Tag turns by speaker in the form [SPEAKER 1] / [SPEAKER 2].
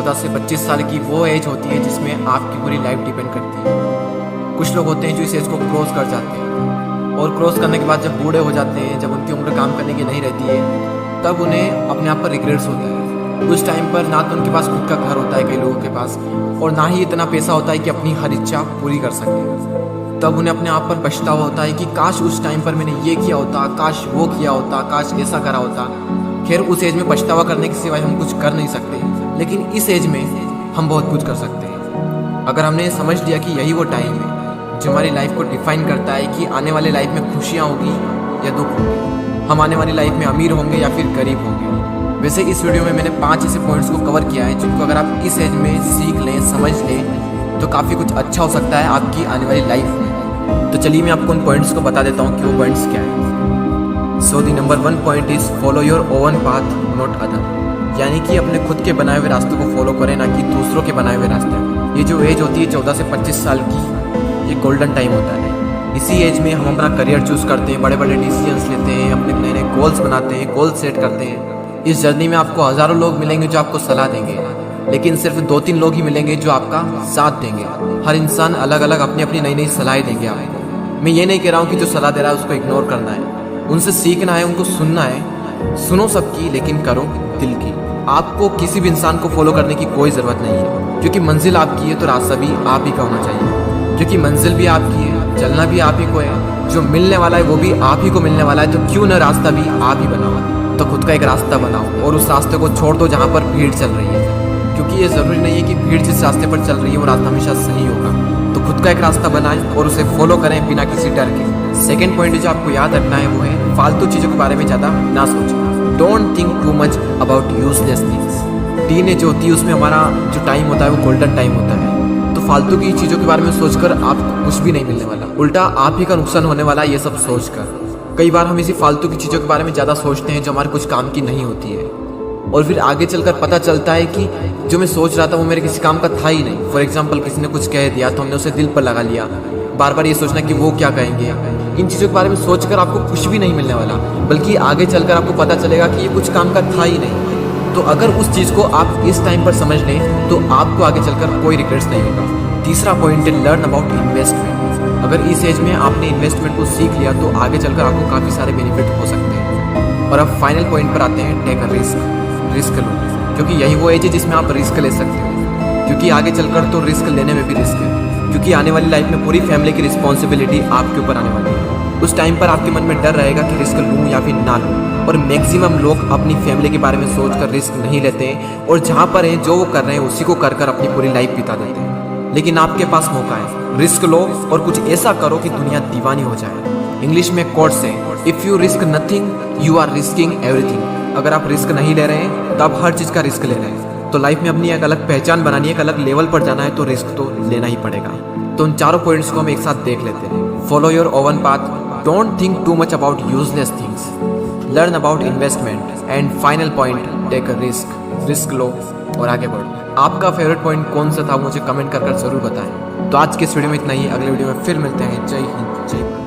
[SPEAKER 1] 14 से 25 साल की वो एज होती है जिसमें आपकी पूरी लाइफ डिपेंड करती है। कुछ लोग होते हैं जो इस एज को क्रॉस कर जाते हैं और क्रॉस करने के बाद जब बूढ़े हो जाते हैं, जब उनकी उम्र काम करने की नहीं रहती है, तब उन्हें अपने आप पर रिग्रेट्स होता है। उस टाइम पर ना तो उनके पास खुद का घर होता है कई लोगों के पास, और ना ही इतना पैसा होता है कि अपनी हर इच्छा पूरी कर सके। तब उन्हें अपने आप पर पछतावा होता है कि काश उस टाइम पर मैंने ये किया होता, काश वो किया होता, काश ऐसा करा होता। खैर उस एज में पछतावा करने के सिवाय हम कुछ कर नहीं सकते, लेकिन इस एज में हम बहुत कुछ कर सकते हैं। अगर हमने समझ लिया कि यही वो टाइम है जो हमारी लाइफ को डिफाइन करता है कि आने वाले लाइफ में खुशियाँ होगी या दुख होंगे, हम आने वाली लाइफ में अमीर होंगे या फिर गरीब होंगे। वैसे इस वीडियो में मैंने 5 ऐसे पॉइंट्स को कवर किया है जिनको अगर आप इस एज में सीख लें, समझ लें, तो काफ़ी कुछ अच्छा हो सकता है आपकी आने वाली लाइफ में। तो चलिए मैं आपको उन पॉइंट्स को बता देता हूँ कि वो पॉइंट्स क्या है। So the number 1 point is follow your own path not other, यानी कि अपने खुद के बनाए हुए रास्तों को फॉलो करें, ना कि दूसरों के बनाए हुए रास्ते। ये जो एज होती है 14 से 25 साल की, ये गोल्डन टाइम होता है। इसी एज में हम अपना करियर चूज़ करते हैं, बड़े बड़े डिसीजंस लेते हैं, अपने नए नए गोल्स बनाते हैं, गोल्स सेट करते हैं। इस जर्नी में आपको हज़ारों लोग मिलेंगे जो आपको सलाह देंगे, लेकिन सिर्फ 2-3 लोग ही मिलेंगे जो आपका साथ देंगे। हर इंसान अलग अलग अपनी अपनी नई नई सलाहें देंगे आपको। मैं ये नहीं कह रहा हूँ कि जो सलाह दे रहा है उसको इग्नोर करना है, उनसे सीखना है, उनको सुनना है। सुनो सबकी, लेकिन करो दिल की। आपको किसी भी इंसान को फॉलो करने की कोई ज़रूरत नहीं है, क्योंकि मंजिल आपकी है तो रास्ता भी आप ही का होना चाहिए। क्योंकि मंजिल भी आपकी है, चलना भी आप ही को है, जो मिलने वाला है वो भी आप ही को मिलने वाला है, तो क्यों ना रास्ता भी आप ही बनाओ। तो खुद का एक रास्ता बनाओ और उस रास्ते को छोड़ दो जहाँ पर भीड़ चल रही है, क्योंकि ये ज़रूरी नहीं है कि भीड़ जिस रास्ते पर चल रही है वो रास्ता हमेशा सही होगा। तो खुद का एक रास्ता बनाएं और उसे फॉलो करें बिना किसी डर के। सेकेंड पॉइंट जो आपको याद रखना है वो है फालतू चीज़ों के बारे में ज़्यादा ना सोचें। Don't think too much about useless things. Teenage जो होती है उसमें हमारा जो टाइम होता है वो गोल्डन टाइम होता है, तो फालतू की चीज़ों के बारे में सोचकर आपको कुछ भी नहीं मिलने वाला, उल्टा आप ही का नुकसान होने वाला है ये सब सोचकर। कई बार हम इसी फालतू की चीज़ों के बारे में ज़्यादा सोचते हैं जो हमारे कुछ काम की नहीं होती है, और फिर आगे चलकर पता चलता है कि जो मैं सोच रहा था वो मेरे किसी काम का था ही नहीं। फॉर एग्जाम्पल किसी ने कुछ कह दिया तो हमने उसे दिल पर लगा लिया, बार बार ये सोचना कि वो क्या कहेंगे। इन चीज़ों के बारे में सोचकर आपको कुछ भी नहीं मिलने वाला, बल्कि आगे चलकर आपको पता चलेगा कि ये कुछ काम का था ही नहीं। तो अगर उस चीज़ को आप इस टाइम पर समझ लें तो आपको आगे चलकर कोई रिग्रेट्स नहीं होगा। तीसरा पॉइंट है लर्न अबाउट इन्वेस्टमेंट। अगर इस एज में आपने इन्वेस्टमेंट को सीख लिया तो आगे चलकर आपको काफ़ी सारे बेनिफिट हो सकते हैं। और अब फाइनल पॉइंट पर आते हैं, टेक अ रिस्क लो, क्योंकि यही वो एज है जिसमें आप रिस्क ले सकते हो। क्योंकि आगे चलकर तो रिस्क लेने में भी रिस्क है, क्योंकि आने वाली लाइफ में पूरी फैमिली की रिस्पॉन्सिबिलिटी आपके ऊपर आने वाली है। उस टाइम पर आपके मन में डर रहेगा कि रिस्क लूँ या फिर ना लूँ, और मैक्सिमम लोग अपनी फैमिली के बारे में सोचकर रिस्क नहीं लेते हैं, और जहाँ पर हैं जो वो कर रहे हैं उसी को कर अपनी पूरी लाइफ बिता देते हैं। लेकिन आपके पास मौका है, रिस्क लो और कुछ ऐसा करो कि दुनिया दीवानी हो जाए। इंग्लिश में कोट्स है, if you risk nothing you are risking everything. अगर आप रिस्क नहीं ले रहे हैं तो आप हर चीज़ का रिस्क ले रहे हैं। तो लाइफ में अपनी एक अलग पहचान बनानी है, एक अलग लेवल पर जाना है, तो रिस्क तो लेना ही पड़ेगा। तो उन चारों पॉइंट्स को हम एक साथ देख लेते हैं। Follow your own path, don't think too much about useless things, learn about investment, and final point take a risk लो और आगे बढ़ो। आपका फेवरेट पॉइंट कौन सा था मुझे कमेंट कर ज़रूर बताएं। तो आज के इस वीडियो में इतना ही, अगले वीडियो में फिर मिलते हैं। जय हिंद, जय भारत।